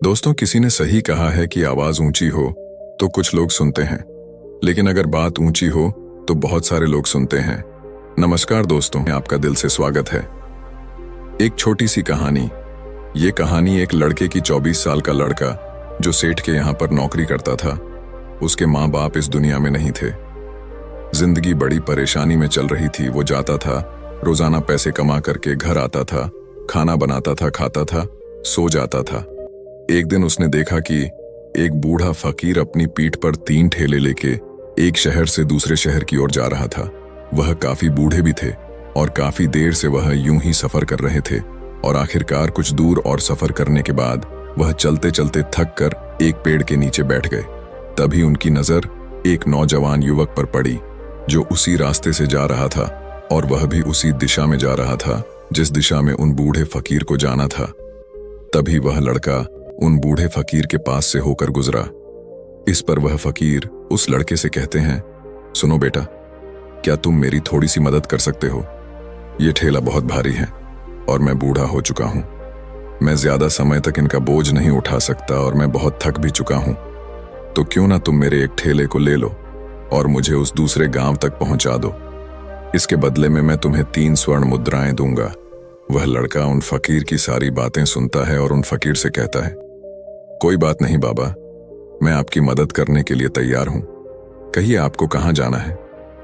दोस्तों, किसी ने सही कहा है कि आवाज ऊंची हो तो कुछ लोग सुनते हैं, लेकिन अगर बात ऊंची हो तो बहुत सारे लोग सुनते हैं। नमस्कार दोस्तों, आपका दिल से स्वागत है। एक छोटी सी कहानी। ये कहानी एक लड़के की 24 साल का लड़का जो सेठ के यहाँ पर नौकरी करता था। उसके माँ बाप इस दुनिया में नहीं थे। जिंदगी बड़ी परेशानी में चल रही थी। वो जाता था, रोजाना पैसे कमा करके घर आता था, खाना बनाता था, खाता था, सो जाता था। एक दिन उसने देखा कि एक बूढ़ा फकीर अपनी पीठ पर 3 ठेले लेके एक शहर से दूसरे शहर की ओर जा रहा था। वह काफी बूढ़े भी थे और काफी देर से वह यूं ही सफर कर रहे थे और आखिरकार कुछ दूर और सफर करने के बाद वह चलते चलते थक कर एक पेड़ के नीचे बैठ गए। तभी उनकी नजर एक नौजवान युवक पर पड़ी जो उसी रास्ते से जा रहा था और वह भी उसी दिशा में जा रहा था जिस दिशा में उन बूढ़े फकीर को जाना था। तभी वह लड़का उन बूढ़े फकीर के पास से होकर गुजरा। इस पर वह फकीर उस लड़के से कहते हैं, सुनो बेटा, क्या तुम मेरी थोड़ी सी मदद कर सकते हो? ये ठेला बहुत भारी है और मैं बूढ़ा हो चुका हूं। मैं ज्यादा समय तक इनका बोझ नहीं उठा सकता और मैं बहुत थक भी चुका हूं। तो क्यों ना तुम मेरे एक ठेले को ले लो और मुझे उस दूसरे गांव तक पहुंचा दो। इसके बदले में मैं तुम्हें 3 स्वर्ण मुद्राएं दूंगा। वह लड़का उन फकीर की सारी बातें सुनता है और उन फकीर से कहता है, कोई बात नहीं बाबा, मैं आपकी मदद करने के लिए तैयार हूं। कहिए आपको कहां जाना है?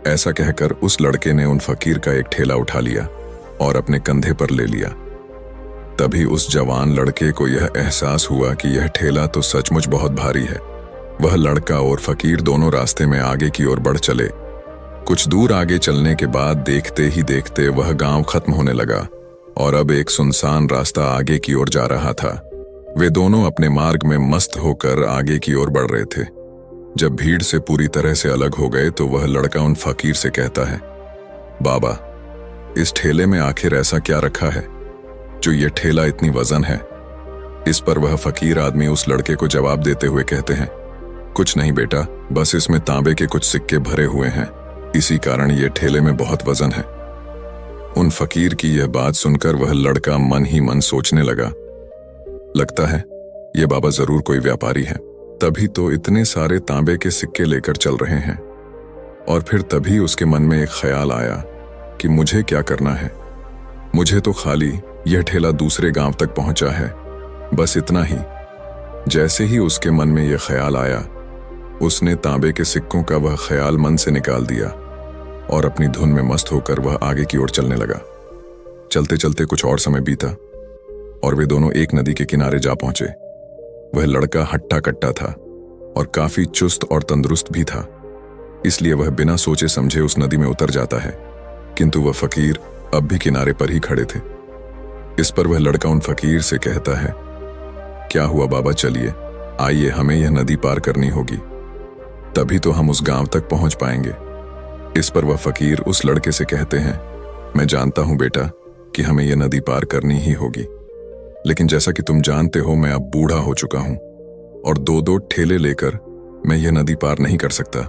ऐसा कहकर उस लड़के ने उन फकीर का एक ठेला उठा लिया और अपने कंधे पर ले लिया। तभी उस जवान लड़के को यह एहसास हुआ कि यह ठेला तो सचमुच बहुत भारी है। वह लड़का और फकीर दोनों रास्ते में आगे की ओर बढ़ चले। कुछ दूर आगे चलने के बाद देखते ही देखते वह गांव खत्म होने लगा और अब एक सुनसान रास्ता आगे की ओर जा रहा था। वे दोनों अपने मार्ग में मस्त होकर आगे की ओर बढ़ रहे थे। जब भीड़ से पूरी तरह से अलग हो गए तो वह लड़का उन फकीर से कहता है, बाबा, इस ठेले में आखिर ऐसा क्या रखा है जो ये ठेला इतनी वजन है? इस पर वह फकीर आदमी उस लड़के को जवाब देते हुए कहते हैं, कुछ नहीं बेटा, बस इसमें तांबे के कुछ सिक्के भरे हुए हैं, इसी कारण ये ठेले में बहुत वजन है। उन फकीर की यह बात सुनकर वह लड़का मन ही मन सोचने लगा, लगता है ये बाबा जरूर कोई व्यापारी है, तभी तो इतने सारे तांबे के सिक्के लेकर चल रहे हैं। और फिर तभी उसके मन में एक ख्याल आया कि मुझे क्या करना है। मुझे तो खाली यह ठेला दूसरे गांव तक पहुंचा है, बस इतना ही। जैसे ही उसके मन में यह ख्याल आया, उसने तांबे के सिक्कों का वह ख्याल मन से निकाल दिया और अपनी धुन में मस्त होकर वह आगे की ओर चलने लगा। चलते चलते कुछ और समय बीता और वे दोनों एक नदी के किनारे जा पहुंचे। वह लड़का हट्टा कट्टा था और काफी चुस्त और तंदुरुस्त भी था, इसलिए वह बिना सोचे समझे उस नदी में उतर जाता है। किंतु वह फकीर अब भी किनारे पर ही खड़े थे। इस पर वह लड़का उन फकीर से कहता है, क्या हुआ बाबा, चलिए आइए, हमें यह नदी पार करनी होगी, तभी तो हम उस गांव तक पहुंच पाएंगे। इस पर वह फकीर उस लड़के से कहते हैं, मैं जानता हूं बेटा कि हमें यह नदी पार करनी ही होगी, लेकिन जैसा कि तुम जानते हो मैं अब बूढ़ा हो चुका हूं और 2-2 ठेले लेकर मैं यह नदी पार नहीं कर सकता।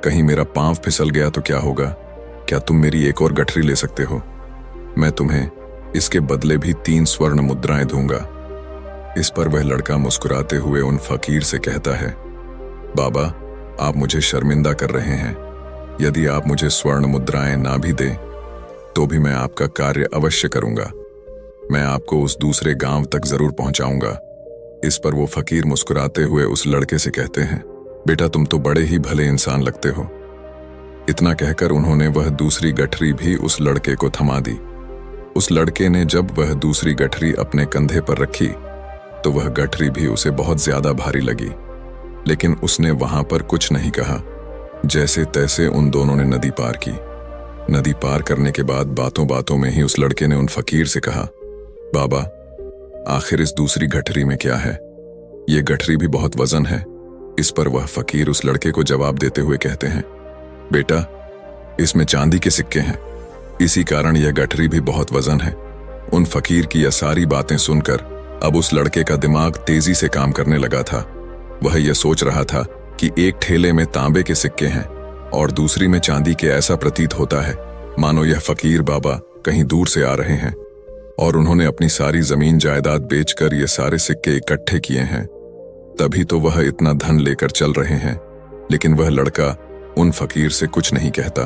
कहीं मेरा पांव फिसल गया तो क्या होगा? क्या तुम मेरी एक और गठरी ले सकते हो? मैं तुम्हें इसके बदले भी 3 स्वर्ण मुद्राएं दूंगा। इस पर वह लड़का मुस्कुराते हुए उन फकीर से कहता है, बाबा, आप मुझे शर्मिंदा कर रहे हैं। यदि आप मुझे स्वर्ण मुद्राएं ना भी दें तो भी मैं आपका कार्य अवश्य करूंगा। मैं आपको उस दूसरे गांव तक जरूर पहुंचाऊंगा। इस पर वो फकीर मुस्कुराते हुए उस लड़के से कहते हैं, बेटा, तुम तो बड़े ही भले इंसान लगते हो। इतना कहकर उन्होंने वह दूसरी गठरी भी उस लड़के को थमा दी। उस लड़के ने जब वह दूसरी गठरी अपने कंधे पर रखी तो वह गठरी भी उसे बहुत ज्यादा भारी लगी, लेकिन उसने वहां पर कुछ नहीं कहा। जैसे तैसे उन दोनों ने नदी पार की। नदी पार करने के बाद बातों बातों में ही उस लड़के ने उन फकीर से कहा, बाबा, आखिर इस दूसरी गठरी में क्या है? ये गठरी भी बहुत वजन है। इस पर वह फकीर उस लड़के को जवाब देते हुए कहते हैं, बेटा, इसमें चांदी के सिक्के हैं, इसी कारण यह गठरी भी बहुत वजन है। उन फकीर की यह सारी बातें सुनकर अब उस लड़के का दिमाग तेजी से काम करने लगा था। वह यह सोच रहा था कि एक ठेले में तांबे के सिक्के हैं और दूसरी में चांदी के। ऐसा प्रतीत होता है मानो यह फकीर बाबा कहीं दूर से आ रहे हैं। और उन्होंने अपनी सारी जमीन जायदाद बेचकर ये सारे सिक्के इकट्ठे किए हैं, तभी तो वह इतना धन लेकर चल रहे हैं। लेकिन वह लड़का उन फकीर से कुछ नहीं कहता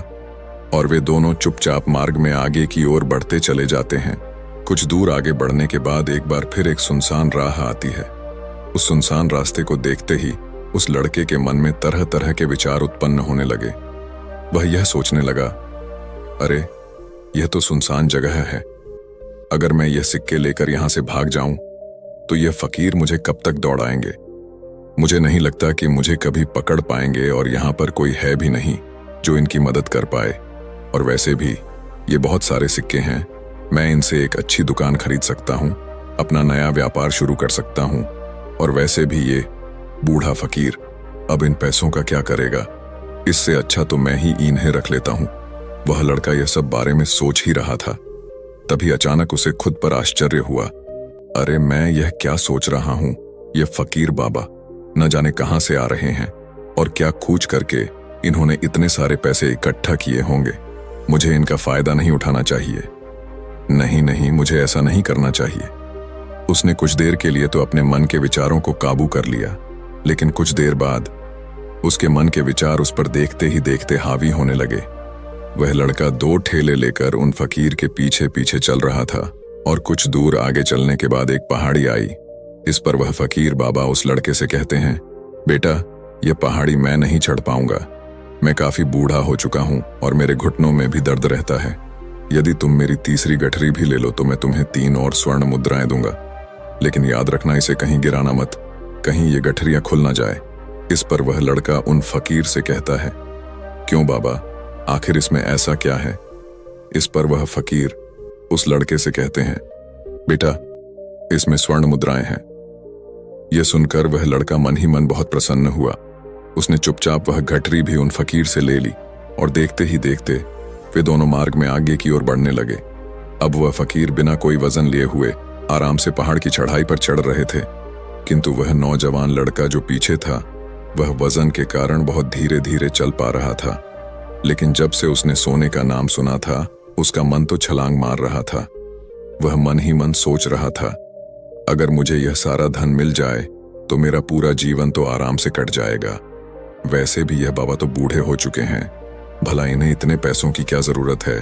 और वे दोनों चुपचाप मार्ग में आगे की ओर बढ़ते चले जाते हैं। कुछ दूर आगे बढ़ने के बाद एक बार फिर एक सुनसान राह आती है। उस सुनसान रास्ते को देखते ही उस लड़के के मन में तरह तरह के विचार उत्पन्न होने लगे। वह यह सोचने लगा, अरे यह तो सुनसान जगह है, अगर मैं यह सिक्के लेकर यहां से भाग जाऊं तो यह फकीर मुझे कब तक दौड़ाएंगे। मुझे नहीं लगता कि मुझे कभी पकड़ पाएंगे और यहां पर कोई है भी नहीं जो इनकी मदद कर पाए। और वैसे भी ये बहुत सारे सिक्के हैं, मैं इनसे एक अच्छी दुकान खरीद सकता हूं, अपना नया व्यापार शुरू कर सकता हूं। और वैसे भी ये बूढ़ा फकीर अब इन पैसों का क्या करेगा, इससे अच्छा तो मैं ही इन्हें रख लेता हूं। वह लड़का यह सब बारे में सोच ही रहा था, तभी अचानक उसे खुद पर आश्चर्य हुआ। अरे मैं यह क्या सोच रहा हूं, यह फकीर बाबा न जाने कहां से आ रहे हैं और क्या खूच करके इन्होंने इतने सारे पैसे इकट्ठा किए होंगे। मुझे इनका फायदा नहीं उठाना चाहिए। नहीं नहीं, मुझे ऐसा नहीं करना चाहिए। उसने कुछ देर के लिए तो अपने मन के विचारों को काबू कर लिया, लेकिन कुछ देर बाद उसके मन के विचार उस पर देखते ही देखते हावी होने लगे। वह लड़का 2 ठेले लेकर उन फकीर के पीछे पीछे चल रहा था और कुछ दूर आगे चलने के बाद एक पहाड़ी आई। इस पर वह फकीर बाबा उस लड़के से कहते हैं, बेटा यह पहाड़ी मैं नहीं चढ़ पाऊंगा, मैं काफी बूढ़ा हो चुका हूं और मेरे घुटनों में भी दर्द रहता है। यदि तुम मेरी तीसरी गठरी भी ले लो तो मैं तुम्हें 3 और स्वर्ण मुद्राएं दूंगा, लेकिन याद रखना इसे कहीं गिराना मत, कहीं ये गठरियां खुल ना जाए। इस पर वह लड़का उन फकीर से कहता है, क्यों बाबा, आखिर इसमें ऐसा क्या है। इस पर वह फकीर उस लड़के से कहते हैं, बेटा इसमें स्वर्ण मुद्राएं हैं। यह सुनकर वह लड़का मन ही मन बहुत प्रसन्न हुआ। उसने चुपचाप वह गठरी भी उन फकीर से ले ली और देखते ही देखते वे दोनों मार्ग में आगे की ओर बढ़ने लगे। अब वह फकीर बिना कोई वजन लिए हुए आराम से पहाड़ की चढ़ाई पर चढ़ रहे थे, किंतु वह नौजवान लड़का जो पीछे था वह वजन के कारण बहुत धीरे धीरे चल पा रहा था। लेकिन जब से उसने सोने का नाम सुना था उसका मन तो छलांग मार रहा था। वह मन ही मन सोच रहा था, अगर मुझे यह सारा धन मिल जाए तो मेरा पूरा जीवन तो आराम से कट जाएगा। वैसे भी यह बाबा तो बूढ़े हो चुके हैं, भला इन्हें इतने पैसों की क्या जरूरत है,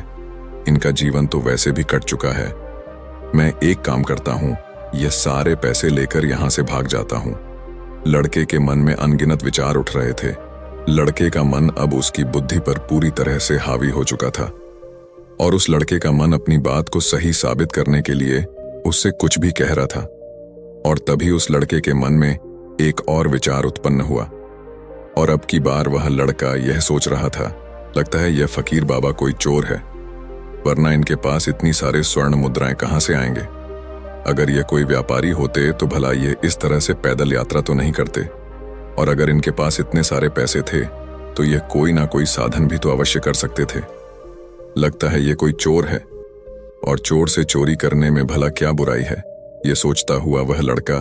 इनका जीवन तो वैसे भी कट चुका है। मैं एक काम करता हूं, यह सारे पैसे लेकर यहां से भाग जाता हूं। लड़के के मन में अनगिनत विचार उठ रहे थे। लड़के का मन अब उसकी बुद्धि पर पूरी तरह से हावी हो चुका था और उस लड़के का मन अपनी बात को सही साबित करने के लिए उससे कुछ भी कह रहा था। और तभी उस लड़के के मन में एक और विचार उत्पन्न हुआ और अब की बार वह लड़का यह सोच रहा था, लगता है यह फकीर बाबा कोई चोर है, वरना इनके पास इतनी सारे स्वर्ण मुद्राएं कहां से आएंगे। अगर ये कोई व्यापारी होते तो भला ये इस तरह से पैदल यात्रा तो नहीं करते, और अगर इनके पास इतने सारे पैसे थे तो ये कोई ना कोई साधन भी तो अवश्य कर सकते थे। लगता है ये कोई चोर है और चोर से चोरी करने में भला क्या बुराई है। ये सोचता हुआ वह लड़का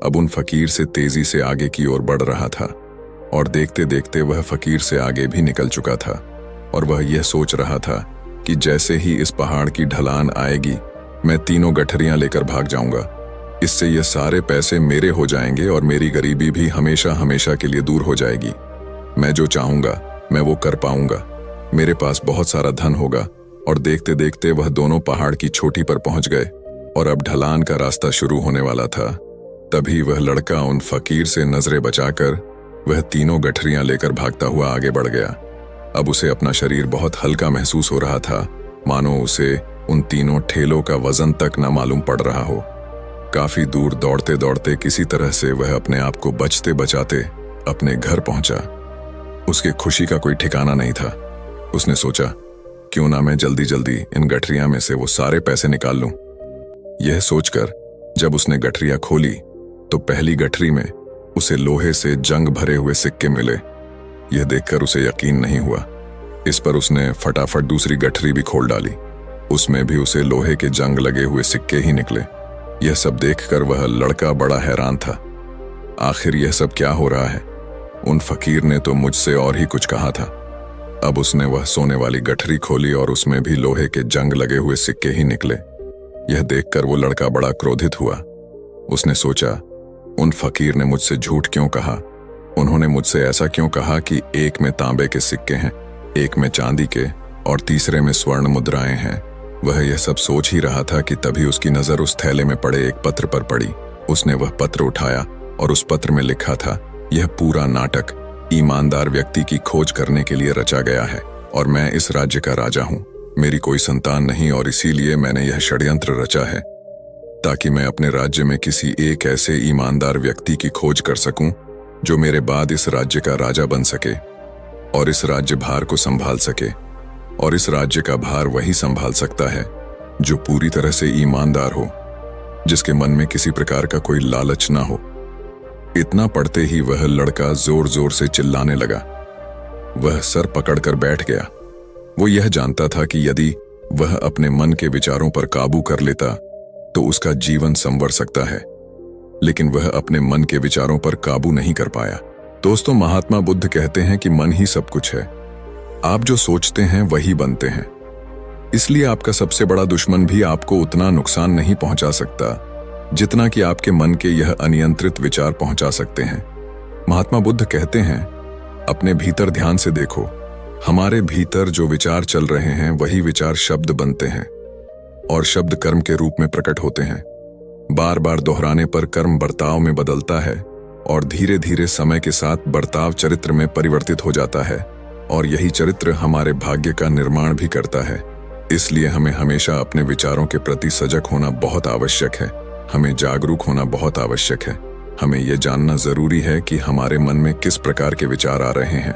अब उन फकीर से तेजी से आगे की ओर बढ़ रहा था और देखते देखते वह फकीर से आगे भी निकल चुका था। और वह यह सोच रहा था कि जैसे ही इस पहाड़ की ढलान आएगी मैं 3 गठरियां लेकर भाग जाऊंगा। इससे ये सारे पैसे मेरे हो जाएंगे और मेरी गरीबी भी हमेशा हमेशा के लिए दूर हो जाएगी। मैं जो चाहूंगा मैं वो कर पाऊंगा, मेरे पास बहुत सारा धन होगा। और देखते देखते वह दोनों पहाड़ की चोटी पर पहुंच गए और अब ढलान का रास्ता शुरू होने वाला था। तभी वह लड़का उन फकीर से नजरें बचाकर वह 3 गठरियां लेकर भागता हुआ आगे बढ़ गया। अब उसे अपना शरीर बहुत हल्का महसूस हो रहा था, मानो उसे उन 3 ठेलों का वजन तक न मालूम पड़ रहा हो। काफी दूर दौड़ते दौड़ते किसी तरह से वह अपने आप को बचते बचाते अपने घर पहुंचा। उसकी खुशी का कोई ठिकाना नहीं था। उसने सोचा, क्यों ना मैं जल्दी जल्दी इन गठरियां में से वो सारे पैसे निकाल लूं। यह सोचकर जब उसने गठरियां खोली तो पहली गठरी में उसे लोहे से जंग भरे हुए सिक्के मिले। यह देखकर उसे यकीन नहीं हुआ। इस पर उसने फटाफट दूसरी गठरी भी खोल डाली, उसमें भी उसे लोहे के जंग लगे हुए सिक्के ही निकले। यह सब देखकर वह लड़का बड़ा हैरान था। आखिर यह सब क्या हो रहा है? उन फकीर ने तो मुझसे और ही कुछ कहा था। अब उसने वह सोने वाली गठरी खोली और उसमें भी लोहे के जंग लगे हुए सिक्के ही निकले। यह देखकर वो लड़का बड़ा क्रोधित हुआ। उसने सोचा, उन फकीर ने मुझसे झूठ क्यों कहा? उन्होंने मुझसे ऐसा क्यों कहा कि एक में तांबे के सिक्के हैं, एक में चांदी के और तीसरे में स्वर्ण मुद्राएं हैं। वह यह सब सोच ही रहा था कि तभी उसकी नजर उस थैले में पड़े एक पत्र पर पड़ी। उसने वह पत्र उठाया और उस पत्र में लिखा था, यह पूरा नाटक ईमानदार व्यक्ति की खोज करने के लिए रचा गया है और मैं इस राज्य का राजा हूं। मेरी कोई संतान नहीं और इसीलिए मैंने यह षड्यंत्र रचा है ताकि मैं अपने राज्य में किसी एक ऐसे ईमानदार व्यक्ति की खोज कर सकूं जो मेरे बाद इस राज्य का राजा बन सके और इस राज्य भार को संभाल सके। और इस राज्य का भार वही संभाल सकता है जो पूरी तरह से ईमानदार हो, जिसके मन में किसी प्रकार का कोई लालच ना हो। इतना पढ़ते ही वह लड़का जोर जोर से चिल्लाने लगा। वह सर पकड़कर बैठ गया। वो यह जानता था कि यदि वह अपने मन के विचारों पर काबू कर लेता तो उसका जीवन संवर सकता है, लेकिन वह अपने मन के विचारों पर काबू नहीं कर पाया। दोस्तों, महात्मा बुद्ध कहते हैं कि मन ही सब कुछ है। आप जो सोचते हैं वही बनते हैं। इसलिए आपका सबसे बड़ा दुश्मन भी आपको उतना नुकसान नहीं पहुंचा सकता जितना कि आपके मन के यह अनियंत्रित विचार पहुंचा सकते हैं। महात्मा बुद्ध कहते हैं, अपने भीतर ध्यान से देखो। हमारे भीतर जो विचार चल रहे हैं वही विचार शब्द बनते हैं और शब्द कर्म के रूप में प्रकट होते हैं। बार बार दोहराने पर कर्म बर्ताव में बदलता है और धीरे धीरे समय के साथ बर्ताव चरित्र में परिवर्तित हो जाता है और यही चरित्र हमारे भाग्य का निर्माण भी करता है। इसलिए हमें हमेशा अपने विचारों के प्रति सजग होना बहुत आवश्यक है। हमें जागरूक होना बहुत आवश्यक है। हमें यह जानना जरूरी है कि हमारे मन में किस प्रकार के विचार आ रहे हैं।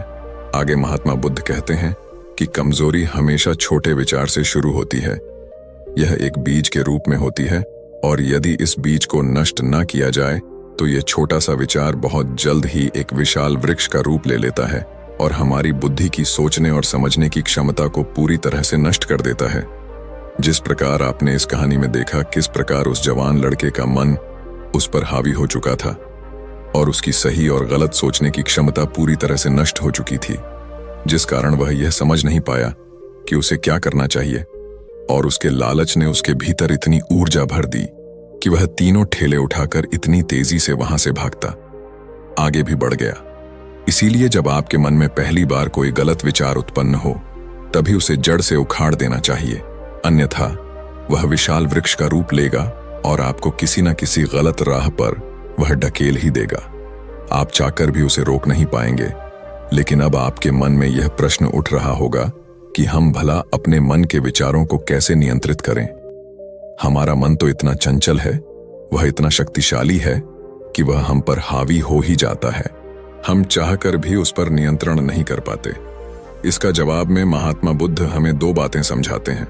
आगे महात्मा बुद्ध कहते हैं कि कमजोरी हमेशा छोटे विचार से शुरू होती है। यह एक बीज के रूप में होती है और यदि इस बीज को नष्ट न किया जाए तो यह छोटा सा विचार बहुत जल्द ही एक विशाल वृक्ष का रूप ले लेता है और हमारी बुद्धि की सोचने और समझने की क्षमता को पूरी तरह से नष्ट कर देता है। जिस प्रकार आपने इस कहानी में देखा किस प्रकार उस जवान लड़के का मन उस पर हावी हो चुका था और उसकी सही और गलत सोचने की क्षमता पूरी तरह से नष्ट हो चुकी थी, जिस कारण वह यह समझ नहीं पाया कि उसे क्या करना चाहिए और उसके लालच ने उसके भीतर इतनी ऊर्जा भर दी कि वह तीनों ठेले उठाकर इतनी तेजी से वहां से भागता आगे भी बढ़ गया। इसीलिए जब आपके मन में पहली बार कोई गलत विचार उत्पन्न हो तभी उसे जड़ से उखाड़ देना चाहिए, अन्यथा वह विशाल वृक्ष का रूप लेगा और आपको किसी न किसी गलत राह पर वह ढकेल ही देगा। आप चाहकर भी उसे रोक नहीं पाएंगे। लेकिन अब आपके मन में यह प्रश्न उठ रहा होगा कि हम भला अपने मन के विचारों को कैसे नियंत्रित करें। हमारा मन तो इतना चंचल है, वह इतना शक्तिशाली है कि वह हम पर हावी हो ही जाता है। हम चाहकर भी उस पर नियंत्रण नहीं कर पाते। इसका जवाब में महात्मा बुद्ध हमें दो बातें समझाते हैं।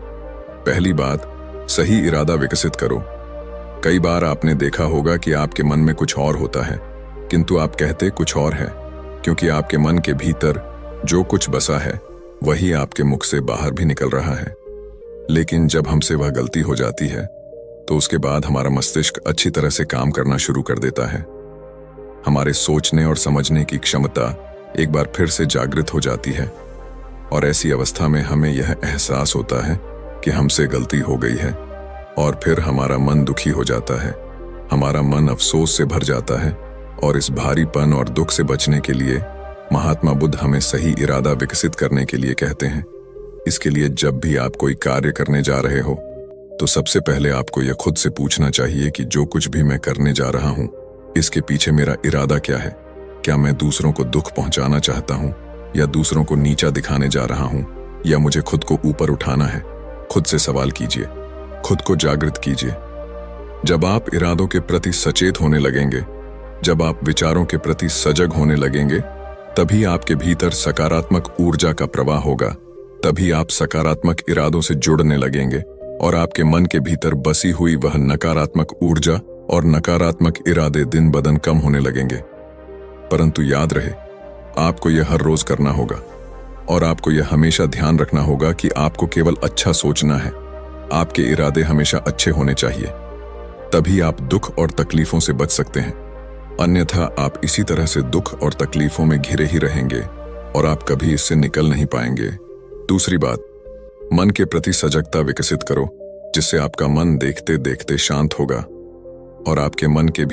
पहली बात, सही इरादा विकसित करो। कई बार आपने देखा होगा कि आपके मन में कुछ और होता है किंतु आप कहते कुछ और है, क्योंकि आपके मन के भीतर जो कुछ बसा है वही आपके मुख से बाहर भी निकल रहा है। लेकिन जब हमसे वह गलती हो जाती है तो उसके बाद हमारा मस्तिष्क अच्छी तरह से काम करना शुरू कर देता है। हमारे सोचने और समझने की क्षमता एक बार फिर से जागृत हो जाती है और ऐसी अवस्था में हमें यह एहसास होता है कि हमसे गलती हो गई है और फिर हमारा मन दुखी हो जाता है। हमारा मन अफसोस से भर जाता है और इस भारीपन और दुख से बचने के लिए महात्मा बुद्ध हमें सही इरादा विकसित करने के लिए कहते हैं। इसके लिए जब भी आप कोई कार्य करने जा रहे हो तो सबसे पहले आपको यह खुद से पूछना चाहिए कि जो कुछ भी मैं करने जा रहा हूं इसके पीछे मेरा इरादा क्या है। क्या मैं दूसरों को दुख पहुंचाना चाहता हूं या दूसरों को नीचा दिखाने जा रहा हूं या मुझे खुद को ऊपर उठाना है। खुद से सवाल कीजिए, खुद को जागृत कीजिए। जब आप इरादों के प्रति सचेत होने लगेंगे, जब आप विचारों के प्रति सजग होने लगेंगे, तभी आपके भीतर सकारात्मक ऊर्जा का प्रवाह होगा। तभी आप सकारात्मक इरादों से जुड़ने लगेंगे और आपके मन के भीतर बसी हुई वह नकारात्मक ऊर्जा और नकारात्मक इरादे दिन ब दिन कम होने लगेंगे। परंतु याद रहे, आपको यह हर रोज करना होगा और आपको यह हमेशा ध्यान रखना होगा कि आपको केवल अच्छा सोचना है। आपके इरादे हमेशा अच्छे होने चाहिए, तभी आप दुख और तकलीफों से बच सकते हैं। अन्यथा आप इसी तरह से दुख और तकलीफों में घिरे ही रहेंगे और आप कभी इससे निकल नहीं पाएंगे। दूसरी बात, मन के प्रति सजगता विकसित करो। जिससे आपका मन देखते देखते शांत होगा और आपके मन के